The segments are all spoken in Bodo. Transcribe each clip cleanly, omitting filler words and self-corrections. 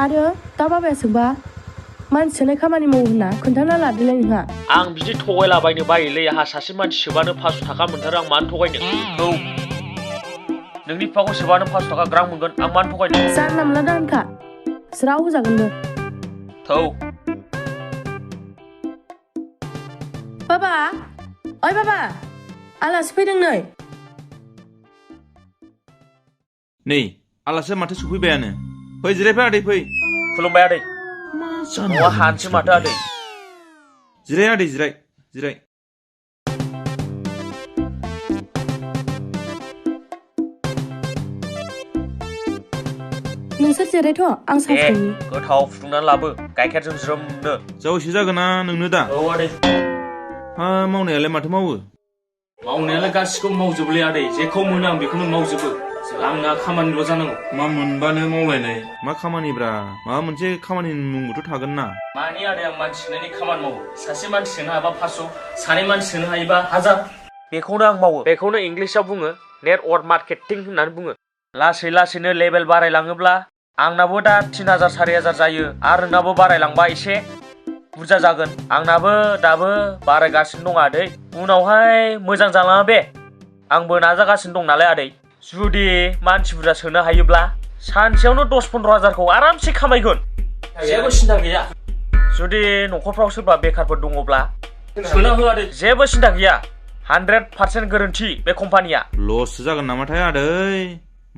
आरो दा बाबाया सोंबा मानसियानो खामानि मावो होनना खोन्थाना लादोलाय नोंहा। आं बिदि थगायलाबायनो बायोलै आंहा सासे मानसि सोबानो 500 थाखा मोनथारो आं मानो थगायनो। औ नोंनि बिफाखौ सोबानो 500 थाखा ग्रां मोनगोन आं मानो थगायनो। जानला मोनला दाहोनखा ज्राव होजागोनबो। थौ बाबा ओइ बाबा आलासि फैदों नै आलासिया माथो सफैबायानो फै जिरायफै आदै फै। खुलुमबाय आदै न'आ हानसो माथो आदै। जिराय आदै जिराय जिराय। नोंसोर जिरायथ' आं साहा फुदुंनि। गोथाव फुदुंनानै लाबो गाइखेरजों ज्रोमनो। जावैसो जागोन ना नोंनो दा? औ आदै। हा मावनायालाय माथो मावो? मावनायालाय गासिखौबो मावजोबोलै आदै जेखौ मोनो आं बेखौनो मावजोबो। आंना खामानिल' जानांगौ। मा मोनबानो मावलायनाय मा खामानिब्रा माबा मोनसे खामानिनि मुंबोथ' थागोन ना। मानि आदै आं मानसि सोनायनि खामानि मावो। सासे मानसि सोनो हायोबा 500 सानै मानसि सोनो हायोबा 1000 बेखौनो आं मावो। बेखौनो इंलिसाव बुङो नेटवर्क मार्केटिं होननानै बुङो। लासै लासैनो लेभेल बारायलाङोब्ला आंनाबो दा 3000 4000 जायो आरो नोंनाबो बारायलांबा एसे बुरजा जागोन। आंनाबो दाबो बारायगासिनो दं आदै उनावहाय मोजां जालाङा बे आंबो नाजागासिनो दं नालाय आदै। जुदि मानसि बुरजा सोनो हायोब्ला सानसेयावनो 10-15 हाजारखौ आरामसे खामायगोन जेबो सिन्था गैया। जुदि न'खरफ्राव सोरबा बेखारफोर दङब्ला सोना हो आदै जेबो सिन्था गैया 100% गोरोन्थि बे कम्पानिया। लससो जागोन नामाथाय आदै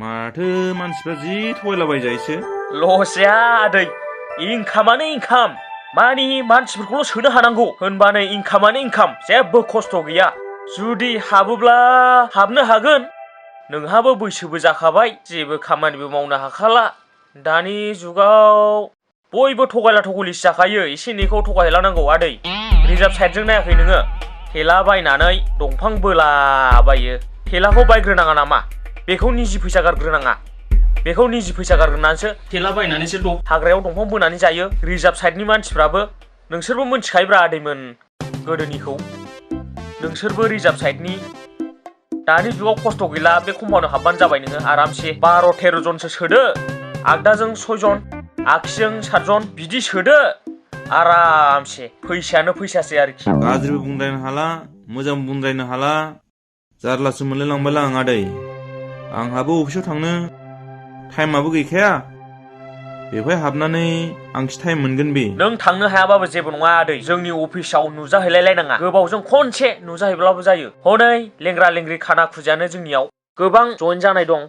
माथो मानसिफ्रा जि थगायलाबायजायोसो। लस जाया आदै इनकामानो इनकाम मानि मानसिफोरखौल' सोनो हानांगौ होनबानो इनकामानो इनकाम जेबो खस्थ' गैया। जुदि हाबोब्ला हाबनो हागोन नोंहाबो बैसोबो जाखाबाय जेबो खामानिबो मावनो हाखाला। दानि जुगाव बयबो थगायला थगलिसो जाखायो एसे एनैखौ थगायहैलानांगौ आदै। रिजार्भ साइडजों नायाखै नोङो थेला बायनानै दंफां बोलाबायो। थेलाखौ बायग्रोनाङा नामा बेखौ निजि फैसा गारग्रोनाङा बेखौ निजि फैसा गारग्रोनानैसो थेला बायनानैसो हाग्रायाव दंफां बोनानै जायो रिजार्भ साइडनि मानसिफ्राबो। नोंसोरबो मिथिखायोब्रा आदैमोन गोदोनिखौ नोंसोरबो रिजार्भ साइडनि। दानि जुगाव खस्थ' गैला बे कम्पानियाव हाबबानो जाबाय नोङो आरामसे 12-13 जनसो सोदो आगदाजों 6 जन आगसिजों 7 जन बिदि सोदो आरामसे फैसायानो फैसासै आरोखि। गाज्रिबो बुंद्रायनो हाला मोजांबो बुंद्रायनो हाला जारलासो मोनलायलांबायलां आदै। आंहाबो अफिसाव थांनो टाइमाबो गैखाया बेवहाय हाबनानै आंखि टाइम मोनगोन बे। नों थांनो हायाबाबो जेबो नङा आदै जोंनि अफिसाव नुजाहैलायलायनाङा गोबावजों खनसे नुजाहैब्लाबो जायो। हनै लेंग्रा लेंग्रि खाना खुजानो जोंनियाव गोबां जइन जानाय दं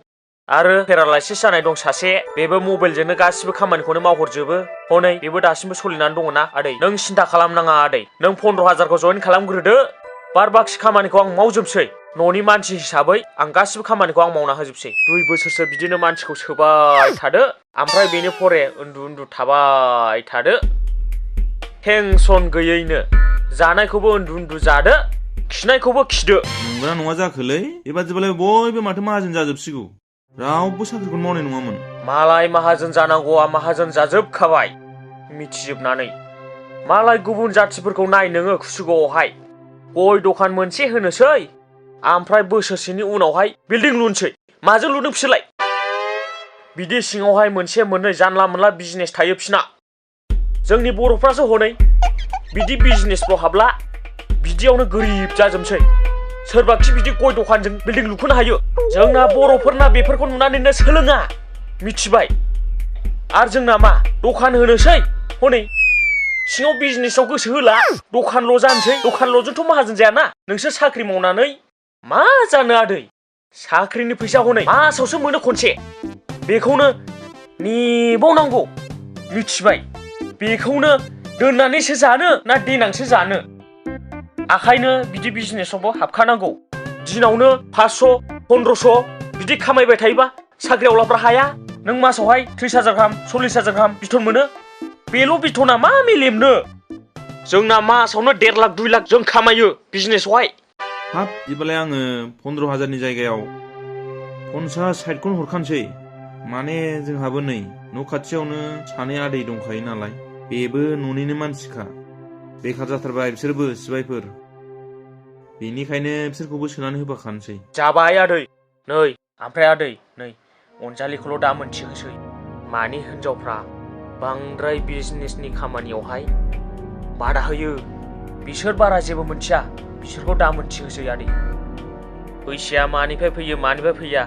आरो पेरालाइसिस जानाय दं सासे बेबो मबाइलजोंनो गासिबो खामानिखौनो मावहरजोबो। हनै बेबो दासिमबो सोलिनानै दङ ना आदै नों सिन्था खालामनाङा आदै नों 15 हाजारखौ जइन खालामग्रोदो बार बाखि खामानिखौ आं मावजोबसै। न'नि मानसि हिसाबै आं गासिबो खामानिखौ आं मावना होजोबसै। 2 बोसोरसो बिदिनो मानसिखौ सोबाय थादो ओमफ्राय बेनो फरे उन्दु थाबाय थादो टेनसन गैयैनो जानायखौबो उन्दु जादो खिनायखौबो खिदो। नंगौना नङा जाखोलै बेबादिबालाय बयबो माथो माहाजोन जाजोबसिगौ रावबो साख्रिखौनो मावनाय नङामोन। मालाय माहाजोन जानांगौआ माहाजोन जाजोबखाबाय मिथिजोबनानै। मालाय गुबुन जाथिफोरखौ नाय नोङो कुसुगावआवहाय गय दखान मोनसे होनोसै ओमफ्राय बोसोरसेनि उनावहाय बिल्डिं लुनोसै माजों लुदों बिसोरलाय? बिदि सिङावहाय मोनसे मोननै जानला मोनला बिजनेस थायो बिसिना। जोंनि बर'फ्रासो हनै बिदि बिजनेसफ्राव हाबला बिदियावनो गोरिब जाजोबसै। सोरबाखि बिदि गय दखानजों बिल्डिं लुखोनो हायो जोंना बर'फोरना बेफोरखौ नुनानैनो सोलोङा मिथिबाय। आरो जोंना मा दखान होनोसै हनै सिङाव बिजनेसाव गोसो होला दखानल' जानोसै। दखानल'जोंथ' माहाजोन जायाना नोंसोर साख्रि मावनानै मा जानो आदै साख्रिनि फैसा हनै मासावसो मोनो खनसे बेखौनो नेबावनांगौ मिथिबाय। बेखौनो दोननानैसो जानो ना देनांसो जानो आखायनो बिदि बिजनेसावबो हाबखानांगौ। दिनावनो 500-1500 बिदि खामायबाय थायोबा साख्रिआवलाफ्रा हाया। नों मासावहाय 30,000 गाहाम 40,000 गाहाम बिथन मोनो बेल' बिथना मा मेलेमनो। जोंना मासावनो 1.5 लाख 2 लाख जों खामायो बिजनेसावहाय। हाब बिदिबालाय आङो 15 हाजारनि जायगायाव 50-60खौनो हरखानोसै। माने जोंहाबो नै न' खाथियावनो सानै आदै दंखायो नालाय बेबो न'निनो मानसिखा बेखार जाथारबाय बिसोरबो सिबायफोर बेनिखायनो बिसोरखौबो सोनानै होफाखानोसै। जाबाय आदै नै ओमफ्राय आदै नै अनजालिखौल' दा मोनथिहोसै मानि हिनजावफ्रा बांद्राय बिजनेसनि खामानियावहाय बादा होयो बिसोर बारा जेबो मोनथिया बिसोरखौ दा मोनथिहोसै आदै फैसाया मानिफ्राय फैयो मानिफ्राय फैया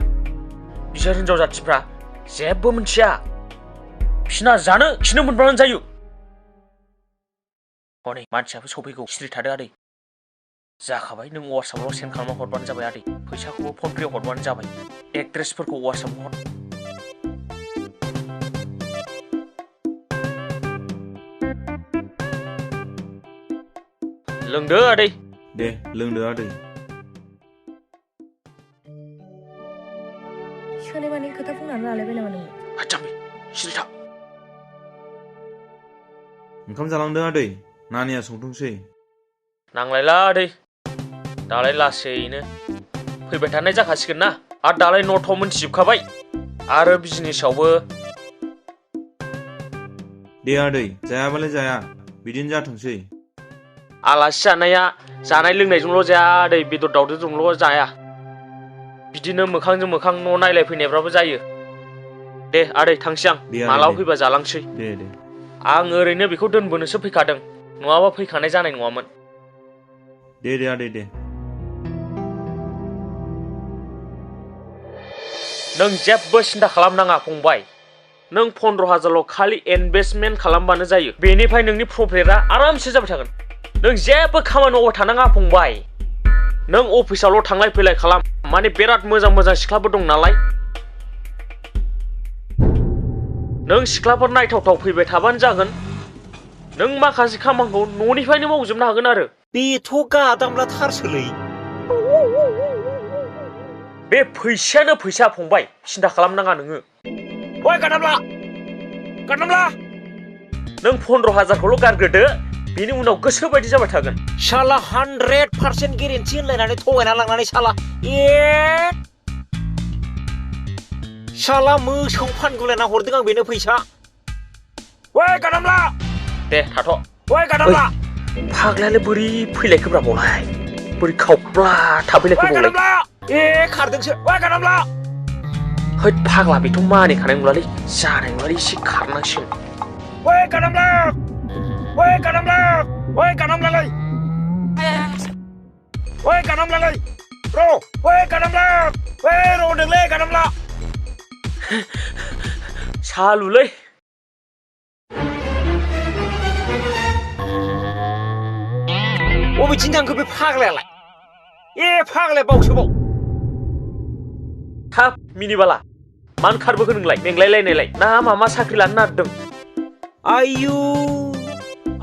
बिसोर हिनजाव जाथिफ्रा जेबो मोनथिया बिसिना जानो खिनो मोनब्लानो जायो हनै मानसियाबो सफैगौ सिरि थादो आदै जाखाबाय नों वाट्सएपआव सेन्ड खालामना हरबानो जाबाय आदै फैसाखौबो फन पे हरबानो जाबाय एड्रेसफोरखौ वाट्सएपआव हर लोंदो आदै दे लोंदो आदै सोनाय माने खोथा बुंनानै लालायबाय नामा नोङो हाजामि सिरि था ओंखाम जालांदो आदै नानिया संथोंसै नांलायला आदै दालाय लासैनो फैबाय थानाय जाखासिगोन ना आरो दालाय न'थाव मोनथिजोबखाबाय आरो बिजनेसावबो दे आदै जायाबालाय जाया बिदिनो जाथोंसै आलासि जानाया जानाय लोंनायजोंल' जाया आदै बेदर दावदैजोंल' जाया बिदिनो मोखांजों मोखां न' नायलायफैनायफ्राबो जायो दे आदै थांसै आं दे आदै, मालाबा दे। फैबा जालांसै दे आं ओरैनो बेखौ दोनबोनोसो फैखादों नङाबा फैखानाय जानाय नङामोन दे आदै दे नों जेबो सिन्था खालामनाङा फंबाय नों 15,000ल' खालि इनभेस्टमेन्ट खालामबानो जायो बेनिफ्राय नोंनि प्रफिटआ आरामसे जाबाय थागोन नों जेबो खामानि मावबाय थानाङा फंबाय नों अफिसावल' थांलाय फैलाय खालाम माने बिराद मोजां मोजां सिख्लाफोर दं नालाय नों सिख्लाफोर नायथावथाव फैबाय थाबानो जागोन नों माखासे खामानिखौ न'निफ्रायनो मावजोबनो हागोन आरो बेथ' गादामला थारसोलै बे फैसायानो फैसा फंबाय सिन्था खालामनाङा नोङो ओइ गादामला नों 15,000खौल' गारग्रोदो बेनि उनाव गोसो बायदि जाबाय थागोन शाला 100% गेरेन्थि होनलायनानै थगायना लांनानै शाला शाला मोसौ फानगुलायना हरदों आं बेनो फैसा ओइ गादामला दे थाथ' ओइ गादामला फाग्लायालाय बोरै फैलायखोब्रा बावलाय बोरै खावब्ला थाफैलायखो बावलाय खारदोंसो ओइ गादामला है फाग्ला बेथ' मानिखानाय नंलालै जानाय नंलालै एसे खारनांसिगोन ओइ गादामलालै र'नोलै गादामला सालुलै बबेथिं थांखो बे फाग्लायालाय फाग्लाया बावसोबाव हाब मिनिबाला मानो खारबोखो नोंलाय मेंलायलायनायलाय ना मामा साख्रि लानो नागिरदों आयु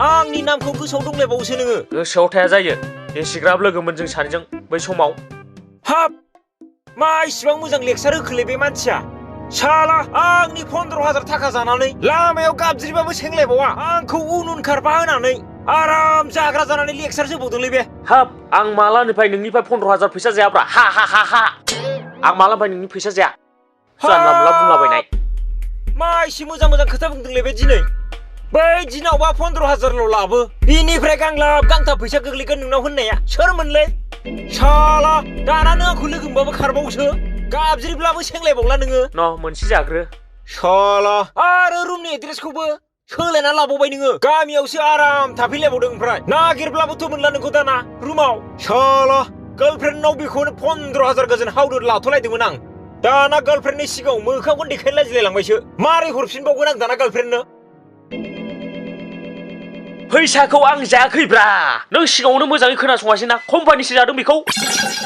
आंनि नामखौ गोसोआव दंलायबावोसो नोङो गोसोआव थाया जायो एसेग्राब लोगोमोन जों सानैजों बै समाव हाब मा इसिबां मोजां लेक्सार होखोलै बे मानसिया शाला आंनि 15,000 थाखा जानानै लामायाव गाबज्रिबाबो सेंलायबावा आंखौ उन खारफा होनानै आराम जाग्रा जानानै लेक्सार होबावदोंलै बे हाब आं मालानिफ्राय नोंनिफ्राय 15,000 फैसा जायाब्रा हा आं मालानिफ्राय नोंनि फैसा जाया जानला मोनला बुंलाबायनाय मा एसे मोजां खोथा बुंदोंलै बे दिनै बै दिनावबा 15,000ल' लाबो बिनिफ्राय गांलाब गांथाब फैसा गोग्लैगोन नोंनाव होननाया सोरमोनलै शाला दाना नों आंखौ लोगो मोनबाबो खारबावोसो गाबज्रिब्लाबो सेंलायबावला नोङो न' मोनसे जाग्रो शाला आरो रुमनि एड्रेसखौबो सोलायना लाबावबाय नोङो गामियावसो आराम थाफैलायबावदों ओमफ्राय नागिरब्लाबोथ' मोनला नोंखौ दाना रुमाव शाला गार्लफ्रेन्डनाव बेखौनो 15,000 गोजोन हावदर लाथ'लायदोंमोन आं दाना गार्लफ्रेन्डनि सिगाङाव मोखांखौनो देखायनो लाजिलायलांबायसो मारै हरफिनबावगोन आं दाना गार्लफ्रेन्डनो फैसाखौ आं जायाखैब्रा नों सिगाङावनो मोजाङै खोनासङासै ना कम्पानिसो जादों बेखौ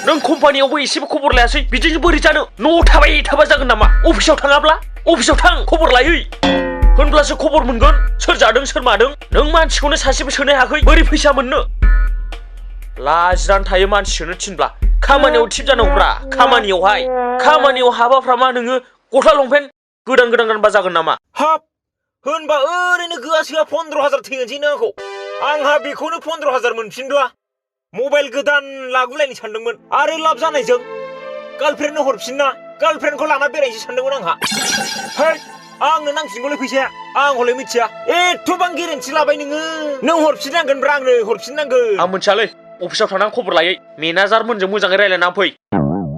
नों कम्पानियावबो एसेबो खबर लायासै बिदिनो बोरै जानो न'आव थाबाय थाबा जागोन नामा अफिसाव थाङाब्ला अफिसाव थां खबर लायै होनब्लासो खबर मोनगोन सोर जादों सोर मादों नों मानसिखौनो सासेबो सोनो हायाखै बोरै फैसा मोननो लाजिनानै थायो मानसि सोनो थिनब्ला खामानियाव थिप जानांगौब्रा खामानियाव हाबाफ्रा मा नोङो गस्ला लंपेन्ट गोदान गानबा जागोन नामा हाब होनबा ओरैनो गोआ-सोआ 15,000 थैनोसै नों आंखौ आंहा बेखौनो 15,000 मोनफिनब्ला मबाइल गोदान लागुलायनो सानदोंमोन आरो लाब जानायजों गार्लफ्रेन्डनो हरफिनना गार्लफ्रेन्डखौ लाना बेरायनोसै सानदोंमोन आंहा है आंनो नांफिनगौलै फैसाया आं हले मिथिया एथ'बां गेरेन्थि लाबाय नों हरफिननांगोनब्रा आंनो हरफिननांगोन आं मिथियालै अफिसाव थांनानै खबर लायै मेनेजारमोनजों मोजाङै रायलायना फै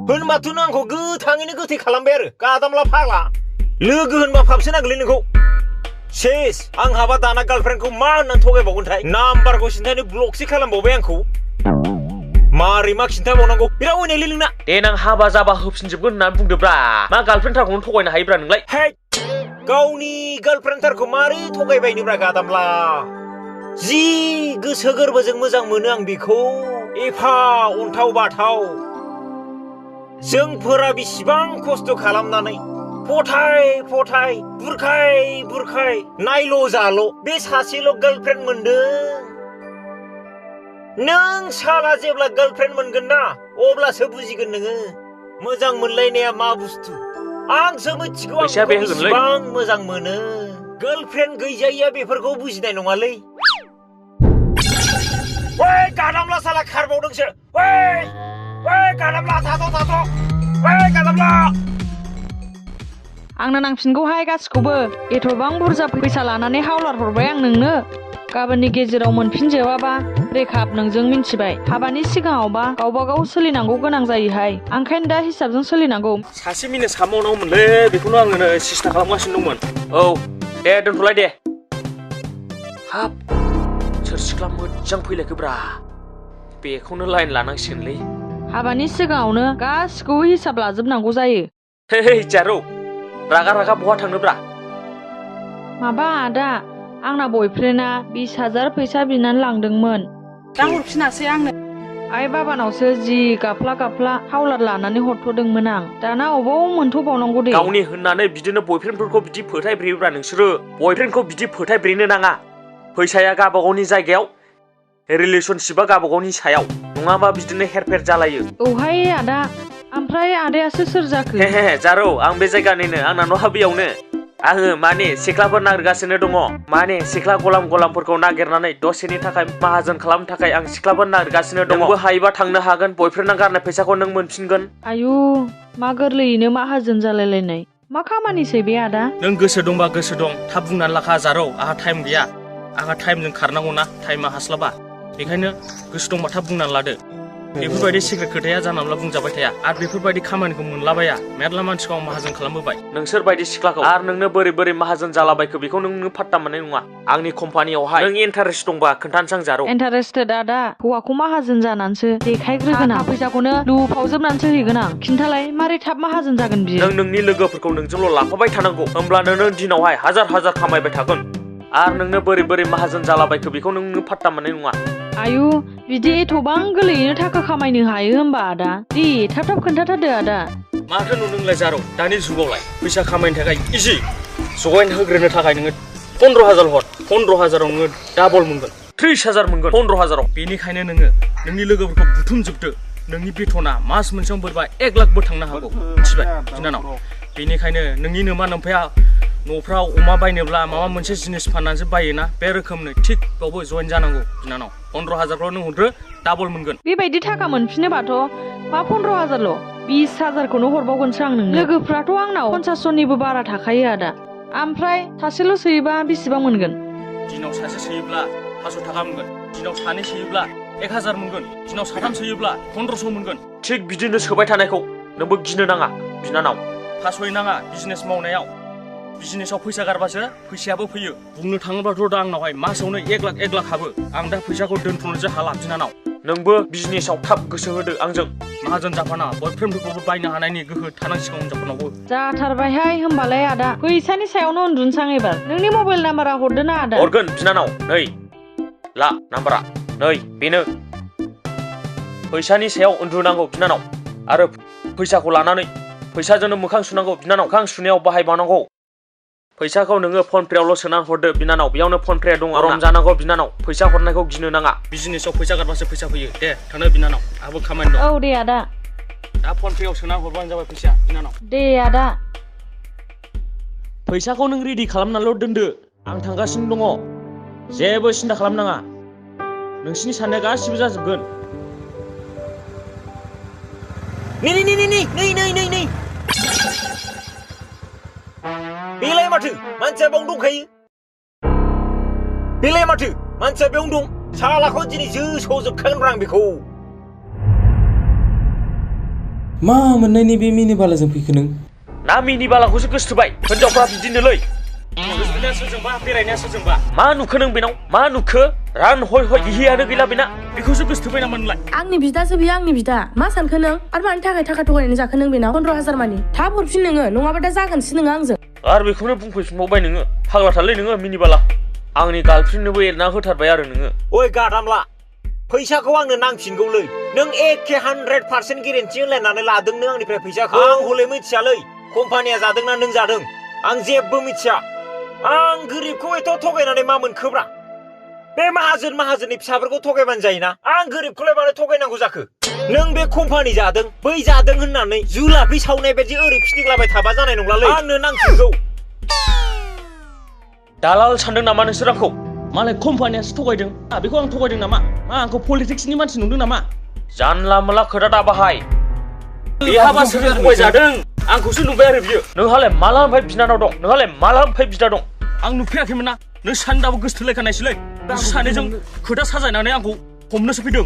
होनबाथ' नों आंखौ गोथाङैनो गोथै खालामबाय आरो गादामला फाग्ला लोगो होनबा फाबसो नांगौलै नोंखौ सेस आं हाबा दाना गार्लफ्रेन्डखौ मा होननानै थगायबावगोनथाय नाम्बारखौ सिन्थानो ब्लकसो खालामबावबाय आंखौ मारै मा खिन्थाबावनांगौ बिराद अयनायलै नोंना देनां हाबा जाबा होफिनजोबगोन होननानै बुंदोब्रा मा गार्लफ्रेन्डथारखौनो थगायनो हायोब्रा नोंलाय है गावनि गार्लफ्रेन्डथारखौ मारै थगायबायनोब्रा गादामला जि गोसो गोरबोजों मोजां मोनो आं बेखौ एफा अन्थाव बाथाव जोंफोरा बेसेबां खस्थ' खालामनानै फथाय फथाय बुरखाय नायल' जाल' बे सासेल' गार्लफ्रेन्ड मोनदों नों साला जेब्ला गार्लफ्रेन्ड मोनगोन ना अब्लासो बुजिगोन नोङो मोजां मोनलायनाया मा बुस्थु आंसो मिथिगौ आं बेसेबां मोजां मोनो गार्लफ्रेन्ड गैजायिया बेफोरखौ बुजिनाय नङालै ओइ गादामला साला खारबावदोंसो ओइ गादामला थाथ' ओइ गादामला आंनो नांफिनगौहाय गासिखौबो एथ'बां बुरजा फैसा लानानै हावलार हरबाय आं नोंनो गाबोननि गेजेराव मोनफिनजोबाबा रेखाब नोंजों मिन्थिबाय हाबानि सिगाङावबा गावबा गाव सोलिनांगौ गोनां जायोहाय ओंखायनो दा हिसाबजों सोलिनांगौ सासे मिनिट सामावनांगौमोनलै बेखौनो आङो सेस्था खालामगासिनो दंमोन औ दे दोनथ'लाय दे हाब सोर सिख्ला मोजां फैलायखोब्रा बेखौनो लाइन लानांसिगोनलै हाबानि सिगाङावनो गासिखौबो हिसाब लाजोबनांगौ जायो हे जारौ रागा बहा थांनोब्रा माबा आदा आंना बयफ्रेन्डआ 20,000 फैसा बिनानै लांदोंमोन दा हरफिनासै आंनो आइ बाबानावसो जि गाफ्ला हावलार लानानै हरथ'दोंमोन आं दाना अबाव मोनथ'बावनांगौ दे गावनि होननानै बिदिनो बयफ्रेन्डफोरखौ बिदि फोथायब्रेयोब्रा नोंसोरो बयफ्रेन्डखौ बिदि फोथायब्रेनो नाङा फैसाया गावबागावनि जायगायाव रिलेशनशिपआ गावबागावनि सायाव नङाबा बिदिनो हेरफेर जालायो औहाय आदा ओमफ्राय आदायासो सोर जाखो हे जारौ आं बे जायगानिनो आंना न' बेयावनो आङो माने सिख्लाफोर नागिरगासिनो दङ माने सिख्ला गलामफोरखौ नागिरनानै दसेनि थाखाय माहाजोन खालामनो थाखाय आं सिख्लाफोर नागिरगासिनो दङ नोंबो हायोबा थांनो हागोन बयफ्रेन्डआ गारनाय फैसाखौ नों मोनफिनगोन आयु मा गोरलैयैनो माहाजोन जालायलायनाय मा खामानिसै बे आदा नों गोसो दंबा गोसो दं थाब बुंनानै लाखा जारौ आंहा टाइम गैया आंहा टाइमजों खारनांगौ ना टाइमा हास्लाबा बेखायनो गोसो दंबा थाब बुंनानै लादो बेफोरबायदि सिक्रेट खोथाया जानला बुंजाबाय थाया आरो बेफोरबायदि खामानिखौ मोनलाबाया मेरला मानसिखौ आं माहाजोन खालामबोबाय नोंसोर बायदि सिख्लाखौ आरो नोंनो बोरै माहाजोन जालाबायखो बेखौ नों फात्ता मोननाय नङा आंनि कम्पानियावहाय नों इन्टारेस्ट दंबा खोन्थानोसै आं जारौ इन्टारेस्टेड आदा हौवाखौ माहाजोन जानानैसो देखायग्रोगोन आं फैसाखौनो लुफावजोबनानैसो हैगोन आं खिन्थालाय मारै थाब माहाजोन जागोन बियो नों नोंनि लोगोफोरखौ नोंजोंल' लाफाबाय थानांगौ होमब्लानो नों दिनावहाय हाजार खामायबाय थागोन आरो नोंनो बोरै माहाजोन जालाबायखो बेखौ नों फात्ता मोननाय नङा आयु बिदि एथ'बां गोरलैयैनो थाखा खामायनो हायो होमबा आदा दे थाब खोन्थाथारदो आदा माथो नुदोंलाय जारौ दानि जुगावलाय फैसा खामायनो थाखाय इजि जयेन होग्रोनो थाखाय नोङो 15,000 हर 15,000आव नोङो डाबल मोनगोन 30,000 मोनगोन 15,000आव बेनिखायनो नोङो नोंनि लोगोफोरखौ बुथुमजोबदो नोंनि बेथना मास मोनसेयाव बोरैबा 1 लाखबो थांनो हागौ मिथिबाय बिनानाव बेनिखायनो नोंनि नोमा नोम्फाया न'फ्राव अमा बायनोब्ला माबा मोनसे जिनिस फाननानैसो बायोना बे रोखोमनो थिग बावबो जयेन जानांगौ बिनानाव 15,000फ्राव नों हरदो डाबल मोनगोन बेबायदि थाखा मोनफिनोबाथ' मा 15,000ल' 20,000खौनो हरबावगोनसो आं नोंनो लोगोफ्राथ' आंनाव 50 जननिबो बारा थाखायो आदा ओमफ्राय सासेल' सोयोबा बेसेबां मोनगोन दिनाव सासे सोयोब्ला 500 थाखा मोनगोन दिनाव सानै सोयोब्ला 1,000 मोनगोन दिनाव साथाम सोयोब्ला 1500 मोनगोन थिग बिदिनो सोबाय थानायखौ नोंबो गिनो नाङा बिनानाव फासय नाङा बिजनेस मावनायाव बिजनेसाव फैसा गारबासो फैसायाबो फैयो बुंनो थाङोब्लाथ' दा आंनावहाय मासावनो 1 लाख हाबो आं दा फैसाखौ दोनथ'नोसो हाला बिनानाव नोंबो बिजनेसाव थाब गोसो होदो आंजों माहाजोन जाफाना बयफ्रेन्डफोरखौबो बायनो हानायनि गोहो थानांसिगौ हिनजावफोरनावबो जाथारबायहाय होमबालाय आदा फैसानि सायावनो उन्दुनोसां एबार नोंनि मबाइल नाम्बारा हरदो ना आदा हरगोन बिनानाव नै ला नाम्बारा नै बेनो फैसानि सायाव उन्दुनांगौ बिनानाव आरो फैसाखौ लानानै फैसाजोंनो मोखां सुनांगौ बिनानाव मोखां सुनायाव बाहायबावनांगौ फैसाखौ नोङो फन पेआवल' सोनानै हरदो बिनानाव बेयावनो फन पे दं आराम जानांगौ बिनानाव फैसा हरनायखौ गिनो नाङा बिजनेसाव फैसा गारबासो फैसा फैयो दे थांनो बिनानाव आंहाबो खामानि दं औ दे आदा दा फन पेआव सोनानै हरबानो जाबाय फैसा बिनानाव दे आदा फैसाखौ नों रेडि खालामनानैल' दोनदो आं थांगासिनो दङ जेबो सिन्था खालामनाङा नोंसिनि साननाया गासिबो जाजोबगोन नै बेलाय माथो मानसिया बेयावनो दंखायो बेलाय माथो मानसिया बेयावनो दं सालाखौ दिनै जोस'जोबखागोन आं बेखौ मा मोननायनि बे मिनि बालाजों फैखो नों ना मिनि बालाखौसो गोसोथोबाय हिनजावफ्रा बिदिनोलै थांनाया सोरजोंबा बेरायनाया सोरजोंबा मा नुखो नों बेनाव मा नुखो रान हय हय हियानो गैला बेना बेखौसो गोसोथोबाय नामा नोंलाय आंनि बिदासो बियो आंनि बिदा मा सानखो नों आरो मानि थाखाय थाखा थगायनानै जाखो नों बेनाव 15,000 मानि थाब हरफिन नोङो नङाबा दा जागोनसो नोङो आंजों आरो बेखौनो बुंफैफिनबावबाय नोङो फाग्लाथारलै नोङो मिनिबाला आंनि गार्लफ्रेन्डनोबो एरना होथारबाय आरो नोङो ओइ गादामला फैसाखौ आंनो नांफिनगौलै नों एखे 100% गेरेन्टि होलायनानै लादों नों आंनिफ्राय फैसाखौ आं हले मिथियालै कम्पानिया जादोंना नों जादों आं जेबो मिथिया आं गोरिबखौ एथ' थगायनानै मा मोनखोब्रा बे माहाजोननि फिसाफोरखौ थगायबानो जायोना आं गोरिबखौलाय मानो थगायनांगौ जाखो नों बे कम्पानि जादों बै जादों होननानै जुलाफि सावनाय बायदि ओरै फिदिंलाबाय थाबा जानाय नंलालै आंनो नांफिनगौ दालाल सानदों नामा नोंसोर आंखौ मालाय कम्पानियासो थगायदों बेखौ आं थगायदों नामा मा आंखौ पलिटिक्सनि मानसि नुदों नामा जानला मोनला खोथा दा बाहाय बेहाबा सोरजों थगायजादों आंखौसो नुबाय आरो बियो नोंहालाय मालानिफ्राय बिनानाव दं नोंहालाय मालानिफ्राय बिदा दं आं नुफेराखैमोन ना नों सानदाबो गोसोथोलायखानायसैलै बिसोर सानैजों खोथा साजायनानै आंखौ हमनोसो फैदों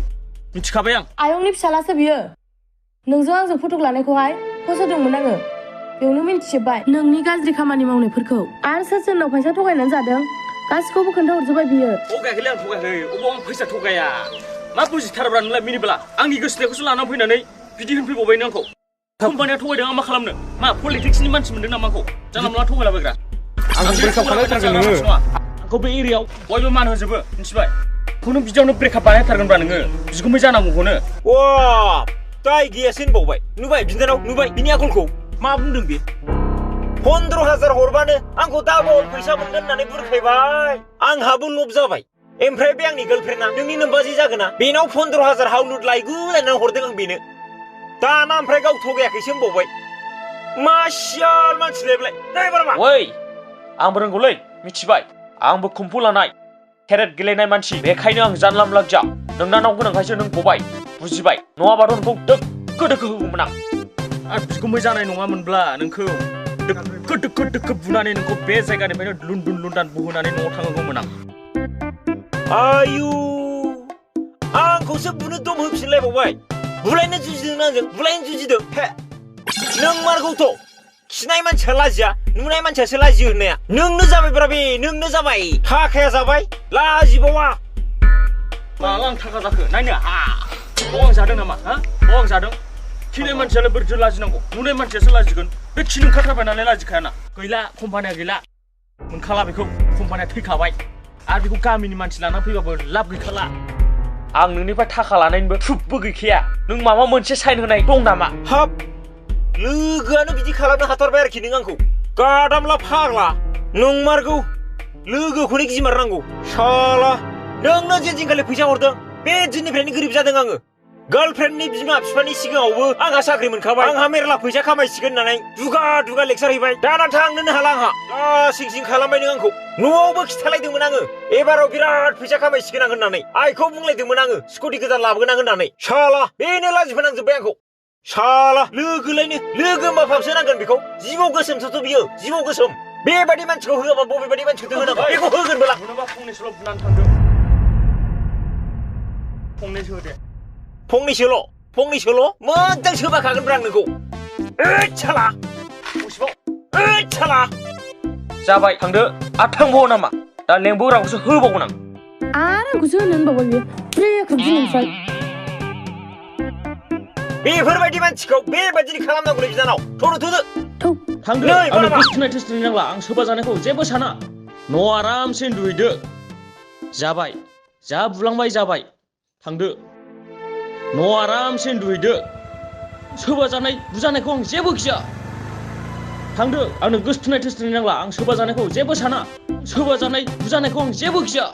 मिथिखाबाय आं आयंनि फिसालासो बियो नोंजों आंजों फट' लानायखौहाय फस'दोंमोन आङो बेयावनो मिन्थिजोब्बाय नोंनि गाज्रि खामानि मावनायफोरखौ आरो सोर सोरनाव फैसा थगायनानै जादों गासिखौबो खोन्थाहरजोब्बाय बियो थगायाखैलै आं थगायाखै अबाव आं फैसा थगाया मा बुजिथारब्रा नोंलाय मिनिब्ला आंनि गोसोथायखौसो लानानै फैनानै बिदि होनफैबावबाय नों आंखौ कम्पानिया थगायदों आं मा खालामनो मा पलिटिक्सनि मानसि मोनदों नामा आंखौ जानला मोनला थगायलाबायग्रा आंखौ ब्रेकआप खालामथारगोन नोङो आंखौ बे एरियायाव बयबो मान होजोबो मिथिबाय खुनु बिदियावनो ब्रेकआप बानायथारगोनब्रा नोङो बिगुमै जानांगौखौनो वा दाय गैयासो होनबावबाय नुबाय बिनानाव नुबाय बिनि आखलखौ मा बुंदों बे 15,000 हरबानो आंखौ दाबल फैसा मोनगोन होननानै बुरखायबाय आंहाबो लब जाबाय ओमफ्राय बे आंनि गार्लफ्रेन्डआ नोंनि नोमबाजै जागोना बेनाव 15,000 हाउलुद लायगुलायनानै हरदों आं बेनो दाना ओमफ्राय गाव थगायाखैसो होनबावबाय मा सियाल मानसिलाय ड्राइभार मा ओइ आंबो रोंगौलै मिथिबाय आंबो खुम्फु लानाय केरेट गेलेनाय मानसि बेखायनो आं जानला मोनला जा नोंनानाव गोनांखायसो नों गबाय बुजिबाय नङाबाथ' नोंखौ दोक्को दोक्को होगौमोन आं आरो बिगुमै जानाय नङामोनब्ला नोंखौ दोक्को बुनानै नोंखौ बे जायगानिफ्रायनो लुनदुन लुनदान बुहोनानै न'आव थांहोगौमोन आं आयु आंखौसो बुनो दम होफिनलायबावबाय बुलायनो जुजिदों आंजों बुलायनो जुजिदों हे नों मारगौथ' खिनाय मानसिया लाजिया नुनाय मानसियासो लाजियो होननाया नोंनो जाबायब्रा बे नोंनो जाबाय थाखाया जाबाय लाजिबावा माला आं थाखा जाखो नायनो बाव आं जादों नामा बाव आं जादों खिनाय मानसियालाय बोरैथो लाजिनांगौ नुनाय मानसियासो लाजिगोन बे खिनो ओंखारथारबाय नालाय लाजिखायाना गैला कम्पानिया गैला मोनखाला बेखौ कम्पानिया थैखाबाय आरो बेखौ गामिनि मानसि लानानै फैबाबो लाब गैखाला आं नोंनिफ्राय थाखा लानायनिबो प्रुफबो गैखाया नों माबा मोनसे साइन होनाय दं नामा हाब लोगोआनो बिदि खालामनो हाथारबाय आरोखि नों आंखौ गादामला फाग्ला नंमारगौ लोगोखौनो गिमारनांगौ साला नोंनो जे दिनखालि फैसा हरदों बे दिननिफ्रायनो गोरिब जादों आङो गार्लफ्रेन्डनि बिमा बिफानि सिगाङावबो आंहा साख्रि मोनखाबाय आंहा मेरला फैसा खामायसिगोन होननानै दुगा लेक्सार हैबाय दाना थांनोनो हाला आंहा सिं खालामबाय नों आंखौ न'आवबो खिथालायदोंमोन आङो एबाराव बिराद फैसा खामायसिगोन आं होननानै आइखौ बुंलायदोंमोन आङो स्कुटि गोदान लाबोगोन आं होननानै साला बेनो लाजिफोनांजोब्बाय आंखौ साला लोगोलायनो लोगो माफाबसो नांगोन बेखौ जिबौ गोसोमसोथ' बियो जिबौ गोसोम बेबायदि मानसिखौ होआबा बबेबायदि मानसिखौ होनांगौ बेखौ होगोनबोला मोनोबा फंनैसोल' बुनानै थांदों फंनैसो होदे फंनैसोल' मोजां सोबाखागोनब्रा आं नोंखौ साला साला जाबाय थांदो आरो थांबावो नामा दा लेंबोग्राखौसो होबावगोन आं आरो आंखौसो होनो होनबावबाय बियो ब्रेकआप दिनैनिफ्राय बेफोरबायदि मानसिखौ बेबायदि खालामनांगौलै बिनानाव थ'दो थांदो नै, आंनो बाबा। गोसथोनाय थोस्थोनाय नांला आं सोबा जानायखौ जेबो साना न'आव आरामसे उन्दुहैदो जाबाय जा बुलांबाय जाबाय थांदो न'आव आरामसे उन्दुहैदो सोबा जानाय बुजानायखौ आं जेबो गिया थांदो आंनो गोसथोनाय थोस्थोनाय नांला आं सोबा जानायखौ जेबो साना सोबा जानाय बुजानायखौ आं जेबो गिया